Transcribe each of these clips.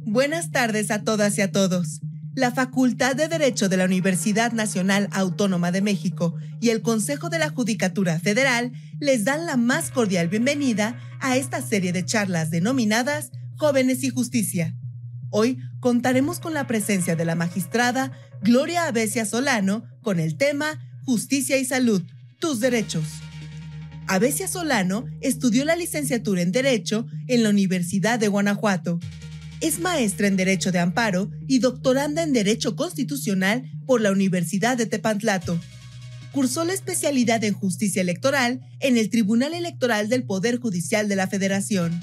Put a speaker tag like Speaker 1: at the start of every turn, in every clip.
Speaker 1: Buenas tardes a todas y a todos. La Facultad de Derecho de la Universidad Nacional Autónoma de México y el Consejo de la Judicatura Federal les dan la más cordial bienvenida a esta serie de charlas denominadas Jóvenes y Justicia. Hoy contaremos con la presencia de la magistrada Gloria Avesia Solano con el tema Justicia y Salud, tus derechos. Avesia Solano estudió la licenciatura en Derecho en la Universidad de Guanajuato. Es maestra en Derecho de Amparo y doctoranda en Derecho Constitucional por la Universidad de Tepantlato. Cursó la especialidad en Justicia Electoral en el Tribunal Electoral del Poder Judicial de la Federación.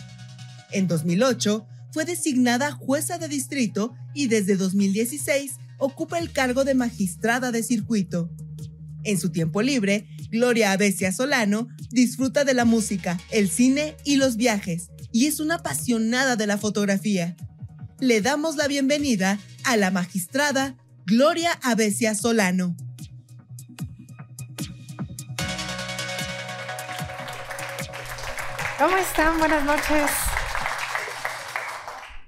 Speaker 1: En 2008, fue designada jueza de distrito y desde 2016 ocupa el cargo de magistrada de circuito. En su tiempo libre, Gloria Avesia Solano disfruta de la música, el cine y los viajes, y es una apasionada de la fotografía. Le damos la bienvenida a la magistrada Gloria Avesia Solano.
Speaker 2: ¿Cómo están? Buenas noches.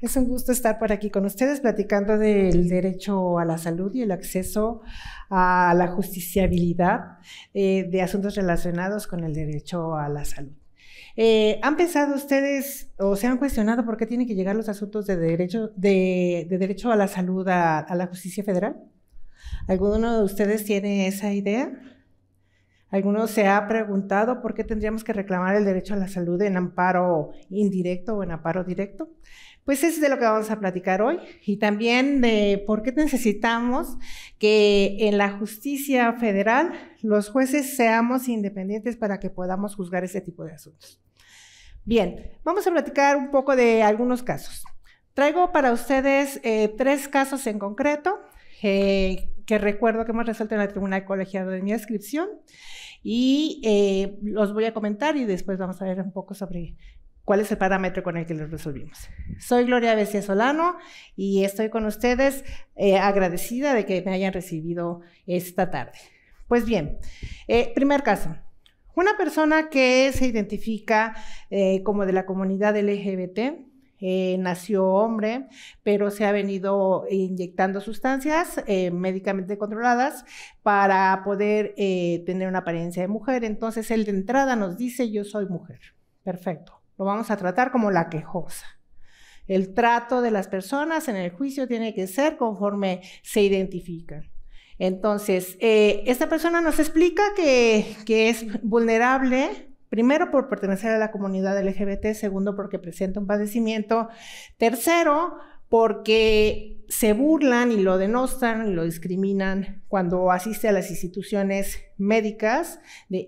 Speaker 2: Es un gusto estar por aquí con ustedes platicando del derecho a la salud y el acceso a la justiciabilidad de asuntos relacionados con el derecho a la salud. ¿Han pensado ustedes o se han cuestionado por qué tienen que llegar los asuntos de derecho a la salud a la justicia federal? ¿Alguno de ustedes tiene esa idea? ¿Alguno se ha preguntado por qué tendríamos que reclamar el derecho a la salud en amparo indirecto o en amparo directo? Pues es de lo que vamos a platicar hoy, y también de por qué necesitamos que en la justicia federal los jueces seamos independientes para que podamos juzgar ese tipo de asuntos. Bien, vamos a platicar un poco de algunos casos. Traigo para ustedes 3 casos en concreto que recuerdo que hemos resuelto en el Tribunal Colegiado de mi adscripción, y los voy a comentar y después vamos a ver un poco sobre cuál es el parámetro con el que los resolvimos. Soy Gloria Avesia Solano y estoy con ustedes agradecida de que me hayan recibido esta tarde. Pues bien, primer caso. Una persona que se identifica como de la comunidad LGBT, nació hombre, pero se ha venido inyectando sustancias médicamente controladas para poder tener una apariencia de mujer. Entonces, él de entrada nos dice, yo soy mujer. Perfecto. Lo vamos a tratar como la quejosa. El trato de las personas en el juicio tiene que ser conforme se identifican. Entonces, esta persona nos explica que es vulnerable, primero por pertenecer a la comunidad LGBT, segundo porque presenta un padecimiento, tercero porque se burlan y lo denostan y lo discriminan cuando asiste a las instituciones médicas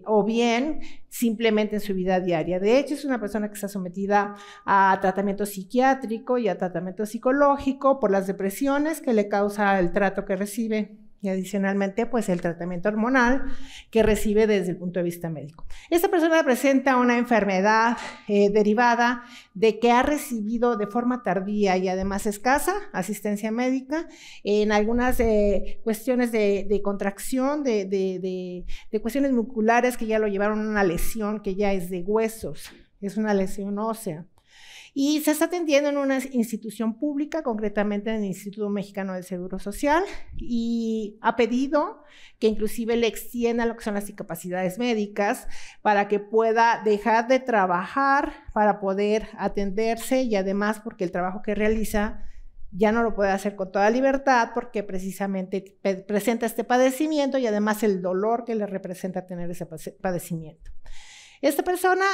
Speaker 2: o bien simplemente en su vida diaria. De hecho, es una persona que está sometida a tratamiento psiquiátrico y a tratamiento psicológico por las depresiones que le causa el trato que recibe, y adicionalmente pues el tratamiento hormonal que recibe desde el punto de vista médico. Esta persona presenta una enfermedad derivada de que ha recibido de forma tardía y además escasa asistencia médica en algunas cuestiones de contracción, de cuestiones musculares que ya lo llevaron a una lesión que ya es de huesos, es una lesión ósea. Y se está atendiendo en una institución pública, concretamente en el Instituto Mexicano del Seguro Social, y ha pedido que inclusive le extienda lo que son las incapacidades médicas para que pueda dejar de trabajar para poder atenderse, y además porque el trabajo que realiza ya no lo puede hacer con toda libertad porque precisamente presenta este padecimiento y además el dolor que le representa tener ese padecimiento. Esta persona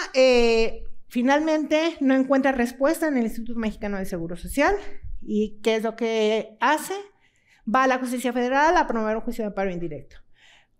Speaker 2: finalmente no encuentra respuesta en el Instituto Mexicano del Seguro Social, y ¿qué es lo que hace? Va a la justicia federal a promover un juicio de amparo indirecto.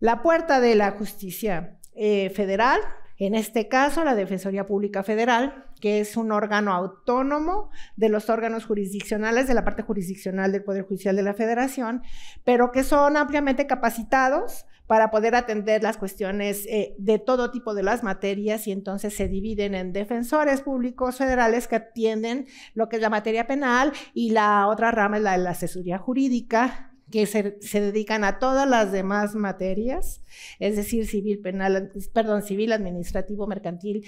Speaker 2: La puerta de la justicia federal, en este caso la Defensoría Pública Federal, que es un órgano autónomo de los órganos jurisdiccionales, de la parte jurisdiccional del Poder Judicial de la Federación, pero que son ampliamente capacitados para poder atender las cuestiones de todo tipo de las materias, y entonces se dividen en defensores públicos federales que atienden lo que es la materia penal, y la otra rama es la de la asesoría jurídica, que se dedican a todas las demás materias, es decir, civil, administrativo, mercantil,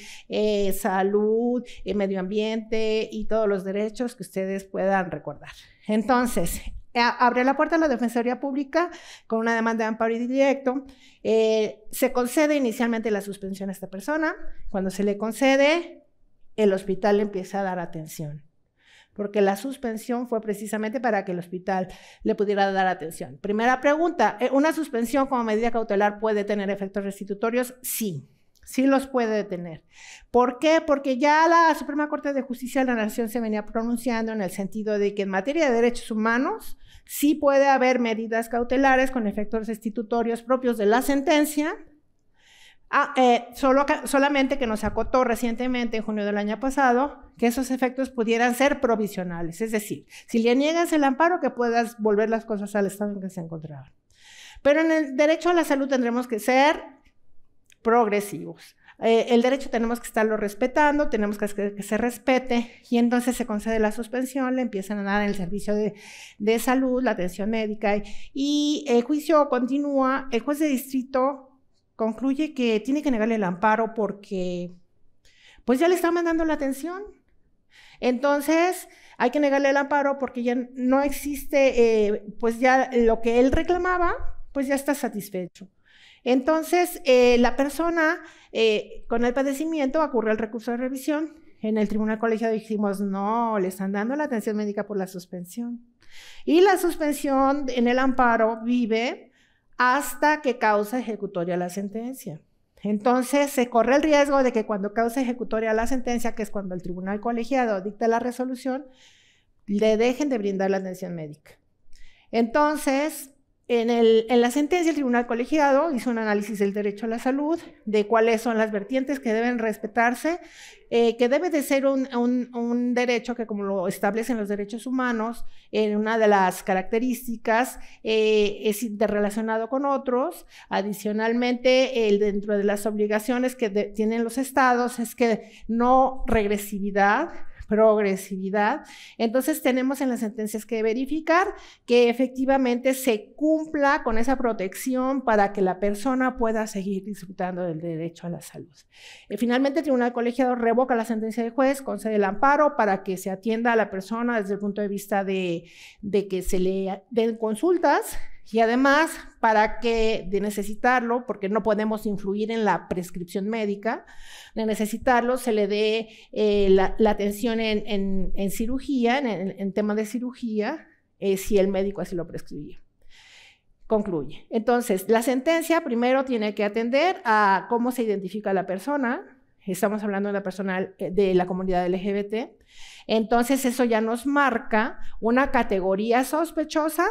Speaker 2: salud, medio ambiente y todos los derechos que ustedes puedan recordar. Entonces, abre la puerta a la Defensoría Pública con una demanda de amparo directo. Se concede inicialmente la suspensión a esta persona. Cuando se le concede, el hospital le empieza a dar atención, porque la suspensión fue precisamente para que el hospital le pudiera dar atención. Primera pregunta, ¿una suspensión como medida cautelar puede tener efectos restitutorios? Sí, sí los puede tener. ¿Por qué? Porque ya la Suprema Corte de Justicia de la Nación se venía pronunciando en el sentido de que en materia de derechos humanos sí puede haber medidas cautelares con efectos restitutorios propios de la sentencia. Solamente que nos acotó recientemente, en junio del año pasado, que esos efectos pudieran ser provisionales, es decir, si le niegas el amparo, que puedas volver las cosas al estado en que se encontraban. Pero en el derecho a la salud tendremos que ser progresivos. El derecho tenemos que estarlo respetando, tenemos que se respete, y entonces se concede la suspensión, le empiezan a dar el servicio de salud, la atención médica, y el juicio continúa. El juez de distrito concluye que tiene que negarle el amparo porque pues ya le está mandando la atención. Entonces hay que negarle el amparo porque ya no existe, pues ya lo que él reclamaba, pues ya está satisfecho. Entonces la persona con el padecimiento ocurrió el recurso de revisión. En el tribunal colegiado dijimos, no, le están dando la atención médica por la suspensión. Y la suspensión en el amparo vive hasta que causa ejecutoria la sentencia. Entonces, se corre el riesgo de que cuando causa ejecutoria la sentencia, que es cuando el tribunal colegiado dicta la resolución, le dejen de brindar la atención médica. Entonces, en la sentencia, el tribunal colegiado hizo un análisis del derecho a la salud, de cuáles son las vertientes que deben respetarse, que debe de ser un derecho que, como lo establecen los derechos humanos, en una de las características es interrelacionado con otros. Adicionalmente, dentro de las obligaciones que tienen los estados es que no regresividad, progresividad. Entonces tenemos en las sentencias que verificar que efectivamente se cumpla con esa protección para que la persona pueda seguir disfrutando del derecho a la salud. Finalmente, el tribunal colegiado revoca la sentencia del juez, concede el amparo para que se atienda a la persona desde el punto de vista de que se le den consultas, y además para que, de necesitarlo, porque no podemos influir en la prescripción médica, de necesitarlo se le dé la atención en cirugía, en tema de cirugía, si el médico así lo prescribía. Concluye. Entonces, la sentencia primero tiene que atender a cómo se identifica a la persona. Estamos hablando de la persona de la comunidad LGBT. Entonces, eso ya nos marca una categoría sospechosa,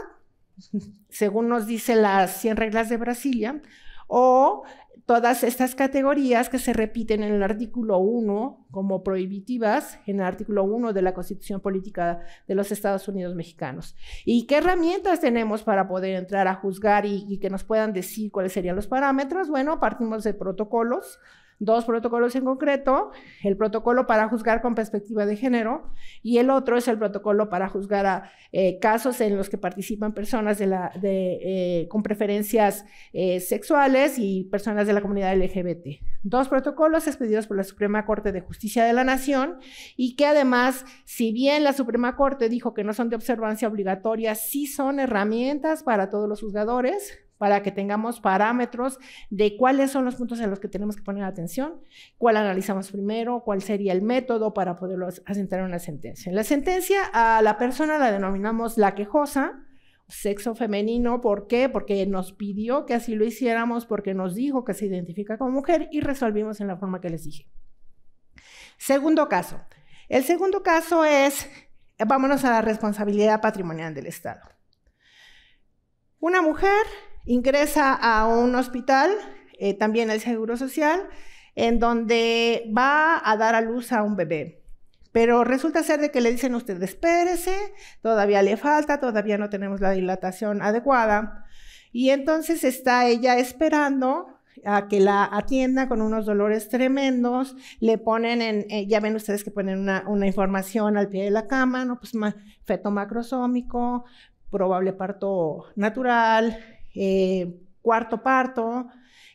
Speaker 2: según nos dice las 100 reglas de Brasilia, o todas estas categorías que se repiten en el artículo 1 como prohibitivas, en el artículo 1 de la Constitución Política de los Estados Unidos Mexicanos. ¿Y qué herramientas tenemos para poder entrar a juzgar y que nos puedan decir cuáles serían los parámetros? Bueno, partimos de protocolos, 2 protocolos en concreto: el protocolo para juzgar con perspectiva de género, y el otro es el protocolo para juzgar a casos en los que participan personas con preferencias sexuales y personas de la comunidad LGBT. 2 protocolos expedidos por la Suprema Corte de Justicia de la Nación, y que además, si bien la Suprema Corte dijo que no son de observancia obligatoria, sí son herramientas para todos los juzgadores, para que tengamos parámetros de cuáles son los puntos en los que tenemos que poner atención, cuál analizamos primero, cuál sería el método para poderlo asentar en una sentencia. En la sentencia, a la persona la denominamos la quejosa, sexo femenino. ¿Por qué? Porque nos pidió que así lo hiciéramos, porque nos dijo que se identifica como mujer, y resolvimos en la forma que les dije. Segundo caso. El segundo caso es, vámonos a la responsabilidad patrimonial del Estado. Una mujer ingresa a un hospital, también el Seguro Social, en donde va a dar a luz a un bebé. Pero resulta ser de que le dicen a usted, espérese, todavía le falta, todavía no tenemos la dilatación adecuada. Y entonces está ella esperando a que la atienda con unos dolores tremendos. Le ponen, ya ven ustedes que ponen una información al pie de la cama, ¿no? Pues feto macrosómico, probable parto natural, cuarto parto,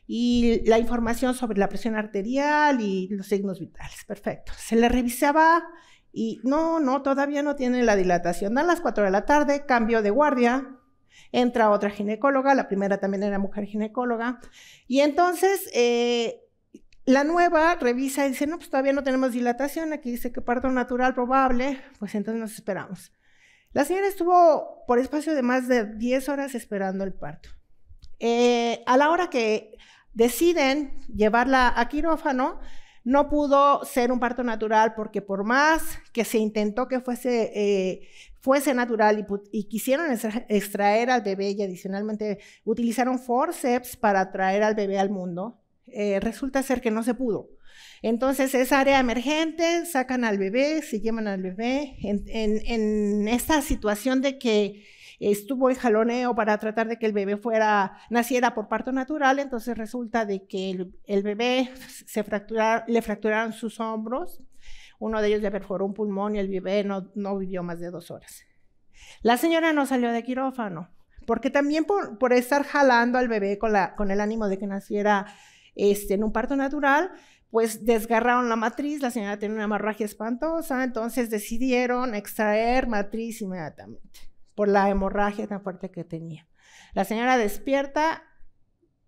Speaker 2: y la información sobre la presión arterial y los signos vitales. Perfecto. Se le revisaba y no, todavía no tiene la dilatación. A las 4 de la tarde, cambio de guardia, entra otra ginecóloga, la primera también era mujer ginecóloga, y entonces la nueva revisa y dice, no, pues todavía no tenemos dilatación, aquí dice que parto natural probable, pues entonces nos esperamos. La señora estuvo por espacio de más de 10 horas esperando el parto. A la hora que deciden llevarla a quirófano, no pudo ser un parto natural porque por más que se intentó que fuese natural y quisieron extraer al bebé y adicionalmente utilizaron forceps para traer al bebé al mundo, resulta ser que no se pudo. Entonces es área emergente, sacan al bebé, se llevan al bebé en esta situación de que estuvo en jaloneo para tratar de que el bebé naciera por parto natural. Entonces resulta de que el bebé le fracturaron sus hombros, uno de ellos le perforó un pulmón y el bebé no vivió más de 2 horas. La señora no salió de quirófano, porque también por estar jalando al bebé con el ánimo de que naciera en un parto natural, pues desgarraron la matriz, la señora tenía una hemorragia espantosa, entonces decidieron extraer matriz inmediatamente por la hemorragia tan fuerte que tenía. La señora despierta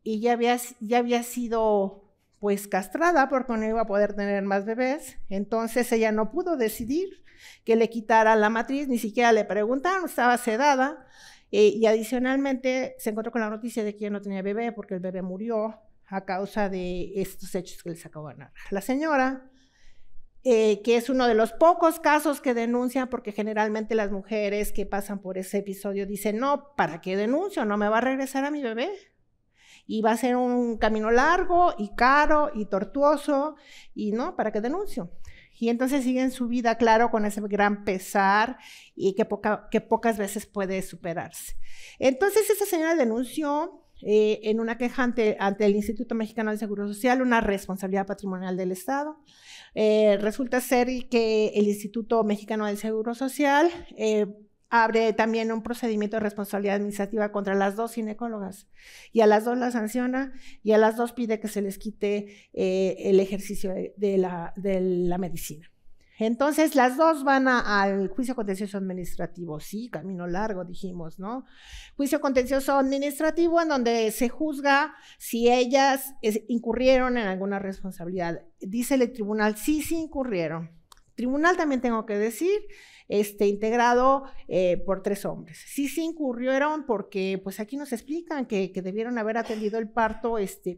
Speaker 2: y ya había sido pues castrada porque no iba a poder tener más bebés, entonces ella no pudo decidir que le quitaran la matriz, ni siquiera le preguntaron, estaba sedada, y adicionalmente se encontró con la noticia de que ella no tenía bebé porque el bebé murió a causa de estos hechos que les acabo de narrar. La señora, que es uno de los pocos casos que denuncian, porque generalmente las mujeres que pasan por ese episodio dicen, no, ¿para qué denuncio? No me va a regresar a mi bebé. Y va a ser un camino largo y caro y tortuoso, y no, ¿para qué denuncio? Y entonces siguen su vida, claro, con ese gran pesar y que pocas veces puede superarse. Entonces esa señora denunció en una queja ante el Instituto Mexicano del Seguro Social una responsabilidad patrimonial del Estado. Resulta ser que el Instituto Mexicano del Seguro Social abre también un procedimiento de responsabilidad administrativa contra las 2 ginecólogas, y a las 2 las sanciona y a las 2 pide que se les quite el ejercicio de la medicina. Entonces las 2 van al juicio contencioso administrativo, sí, camino largo dijimos, ¿no? Juicio contencioso administrativo en donde se juzga si ellas incurrieron en alguna responsabilidad. Dice el tribunal, sí incurrieron. Tribunal también tengo que decir, integrado por 3 hombres. Sí incurrieron porque pues aquí nos explican que debieron haber atendido el parto,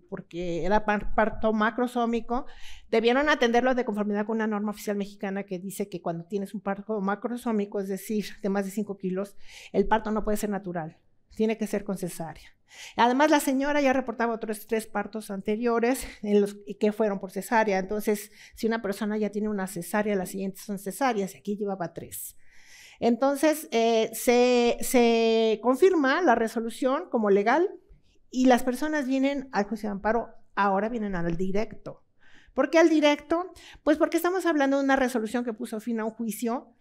Speaker 2: porque era parto macrosómico, debieron atenderlo de conformidad con una norma oficial mexicana que dice que cuando tienes un parto macrosómico, es decir, de más de 5 kilos, el parto no puede ser natural, tiene que ser con cesárea. Además, la señora ya reportaba otros 3 partos anteriores que fueron por cesárea. Entonces, si una persona ya tiene una cesárea, las siguientes son cesáreas, y aquí llevaba 3. Entonces, se confirma la resolución como legal y las personas vienen al juicio de amparo, ahora vienen al directo. ¿Por qué al directo? Pues porque estamos hablando de una resolución que puso fin a un juicio.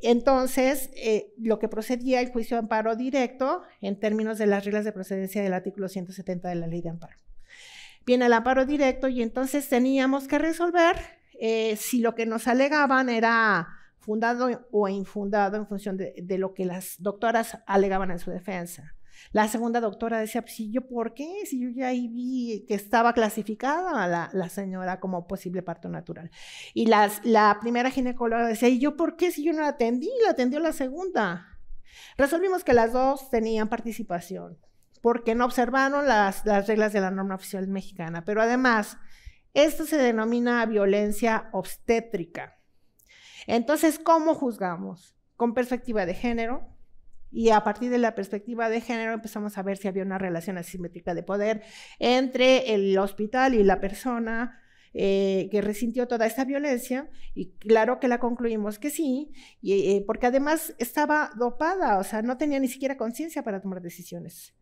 Speaker 2: Entonces, lo que procedía el juicio de amparo directo en términos de las reglas de procedencia del artículo 170 de la ley de amparo. Viene el amparo directo y entonces teníamos que resolver si lo que nos alegaban era fundado o infundado en función de lo que las doctoras alegaban en su defensa. La segunda doctora decía, pues, ¿y yo por qué? Si yo ya ahí vi que estaba clasificada la señora como posible parto natural. Y la primera ginecóloga decía, ¿y yo por qué? Si yo no la atendí, la atendió la segunda. Resolvimos que las 2 tenían participación, porque no observaron las reglas de la norma oficial mexicana. Pero además, esto se denomina violencia obstétrica. Entonces, ¿cómo juzgamos? Con perspectiva de género. Y a partir de la perspectiva de género empezamos a ver si había una relación asimétrica de poder entre el hospital y la persona que resintió toda esta violencia, y claro que la concluimos que sí, porque además estaba dopada, o sea, no tenía ni siquiera conciencia para tomar decisiones.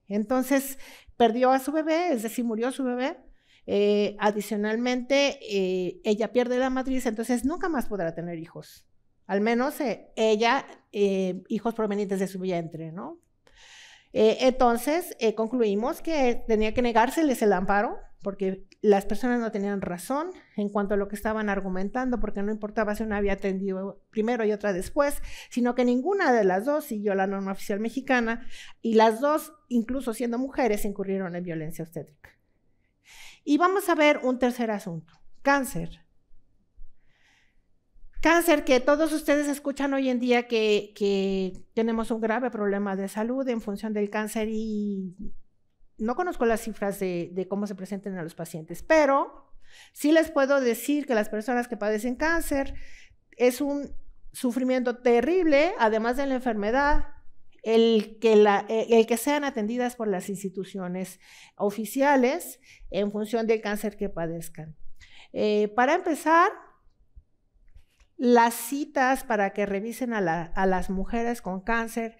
Speaker 2: Entonces perdió a su bebé, es decir, murió su bebé. Adicionalmente, ella pierde la matriz, entonces nunca más podrá tener hijos. al menos ella, hijos provenientes de su vientre, ¿no? Entonces, concluimos que tenía que negárseles el amparo, porque las personas no tenían razón en cuanto a lo que estaban argumentando, porque no importaba si una había atendido primero y otra después, sino que ninguna de las dos siguió la norma oficial mexicana, y las dos, incluso siendo mujeres, incurrieron en violencia obstétrica. Y vamos a ver un tercer asunto, cáncer. Cáncer, que todos ustedes escuchan hoy en día que tenemos un grave problema de salud en función del cáncer, y no conozco las cifras de cómo se presenten a los pacientes, pero sí les puedo decir que las personas que padecen cáncer es un sufrimiento terrible, además de la enfermedad, el que sean atendidas por las instituciones oficiales en función del cáncer que padezcan. Para empezar, las citas para que revisen a las mujeres con cáncer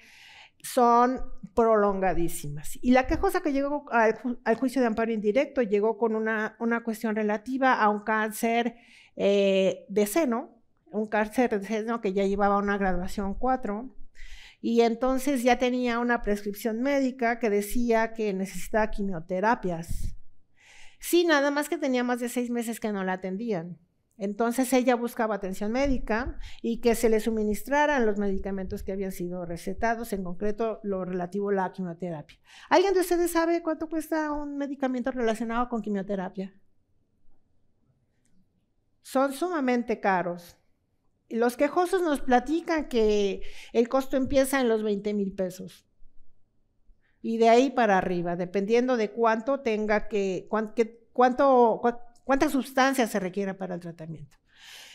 Speaker 2: son prolongadísimas. Y la quejosa que llegó al juicio de amparo indirecto llegó con una cuestión relativa a un cáncer de seno, un cáncer de seno que ya llevaba una graduación 4, y entonces ya tenía una prescripción médica que decía que necesitaba quimioterapias. Sí, nada más que tenía más de 6 meses que no la atendían. Entonces ella buscaba atención médica y que se le suministraran los medicamentos que habían sido recetados, en concreto lo relativo a la quimioterapia. ¿Alguien de ustedes sabe cuánto cuesta un medicamento relacionado con quimioterapia? Son sumamente caros. Los quejosos nos platican que el costo empieza en los 20,000 pesos. Y de ahí para arriba, dependiendo de cuánto tenga cuánta sustancia se requiere para el tratamiento.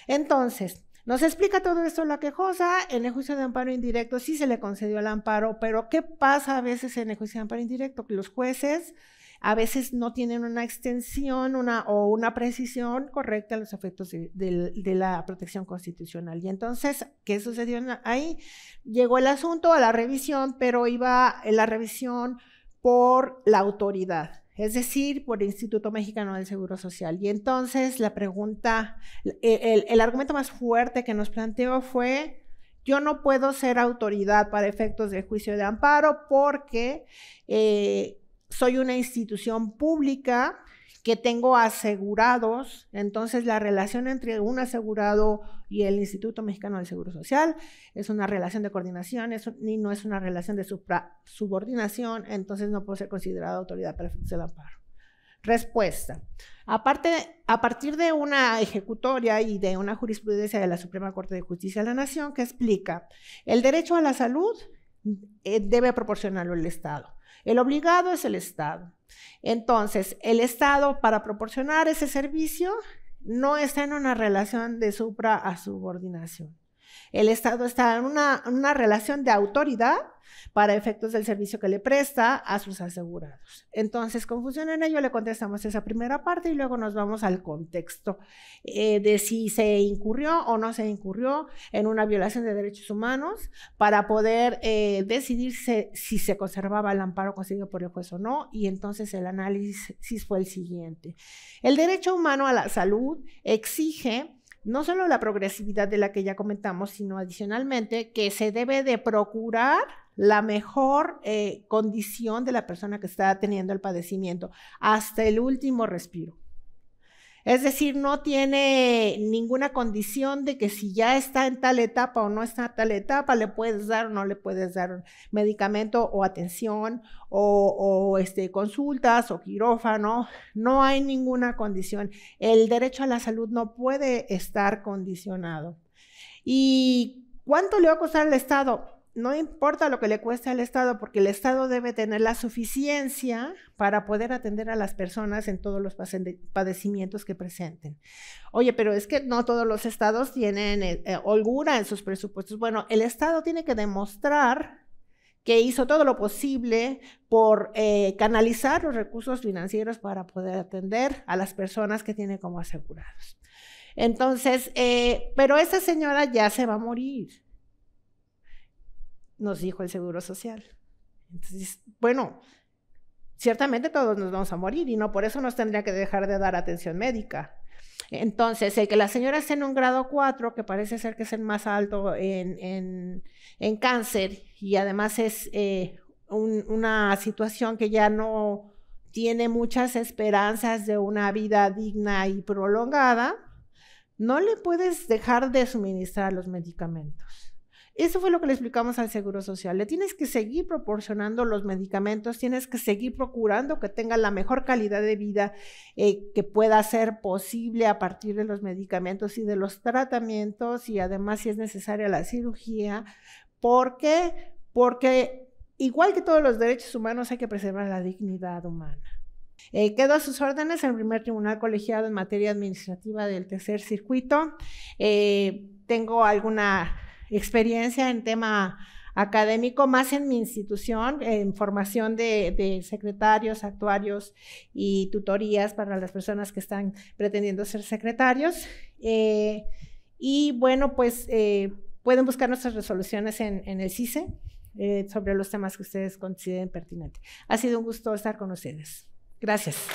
Speaker 2: Entonces, nos explica todo esto la quejosa. En el juicio de amparo indirecto sí se le concedió el amparo, pero ¿qué pasa a veces en el juicio de amparo indirecto? Que los jueces a veces no tienen una extensión o una precisión correcta a los efectos de la protección constitucional. Y entonces, ¿qué sucedió ahí? Llegó el asunto a la revisión, pero iba en la revisión por la autoridad, es decir, por el Instituto Mexicano del Seguro Social. Y entonces la pregunta, el argumento más fuerte que nos planteó fue: yo no puedo ser autoridad para efectos del juicio de amparo porque soy una institución pública que tengo asegurados. Entonces la relación entre un asegurado y el Instituto Mexicano del Seguro Social es una relación de coordinación, y no es una relación de subordinación, entonces no puedo ser considerada autoridad para efectos del amparo. Respuesta: a partir de una ejecutoria y de una jurisprudencia de la Suprema Corte de Justicia de la Nación que explica el derecho a la salud debe proporcionarlo el Estado. El obligado es el Estado. Entonces, el Estado, para proporcionar ese servicio, no está en una relación de supra a subordinación. El Estado está en una relación de autoridad para efectos del servicio que le presta a sus asegurados. Entonces, confusión en ello, le contestamos esa primera parte y luego nos vamos al contexto de si se incurrió o no se incurrió en una violación de derechos humanos para poder decidir si se conservaba el amparo concedido por el juez o no. Y entonces el análisis fue el siguiente: el derecho humano a la salud exige no solo la progresividad de la que ya comentamos, sino adicionalmente que se debe de procurar la mejor condición de la persona que está teniendo el padecimiento hasta el último respiro. Es decir, no tiene ninguna condición de que si ya está en tal etapa o no está en tal etapa, le puedes dar o no le puedes dar medicamento o atención o consultas o quirófano. No hay ninguna condición. El derecho a la salud no puede estar condicionado. ¿Y cuánto le va a costar al Estado? No importa lo que le cueste al Estado, porque el Estado debe tener la suficiencia para poder atender a las personas en todos los padecimientos que presenten. Oye, pero es que no todos los estados tienen holgura en sus presupuestos. Bueno, el Estado tiene que demostrar que hizo todo lo posible por canalizar los recursos financieros para poder atender a las personas que tiene como asegurados. Entonces, pero esa señora ya se va a morir, nos dijo el Seguro Social. Entonces, bueno, ciertamente todos nos vamos a morir y no por eso nos tendría que dejar de dar atención médica. Entonces, el que la señora esté en un grado 4, que parece ser que es el más alto en cáncer, y además es una situación que ya no tiene muchas esperanzas de una vida digna y prolongada, no le puedes dejar de suministrar los medicamentos. Eso fue lo que le explicamos al Seguro Social. Le tienes que seguir proporcionando los medicamentos, tienes que seguir procurando que tenga la mejor calidad de vida que pueda ser posible a partir de los medicamentos y de los tratamientos, y además, si es necesaria, la cirugía. ¿Por qué? Porque igual que todos los derechos humanos, hay que preservar la dignidad humana. Quedo a sus órdenes en el primer tribunal colegiado en materia administrativa del tercer circuito. Tengo alguna experiencia en tema académico, más en mi institución, en formación de secretarios, actuarios y tutorías para las personas que están pretendiendo ser secretarios. Y bueno, pues pueden buscar nuestras resoluciones en el CICE sobre los temas que ustedes consideren pertinentes. Ha sido un gusto estar con ustedes. Gracias.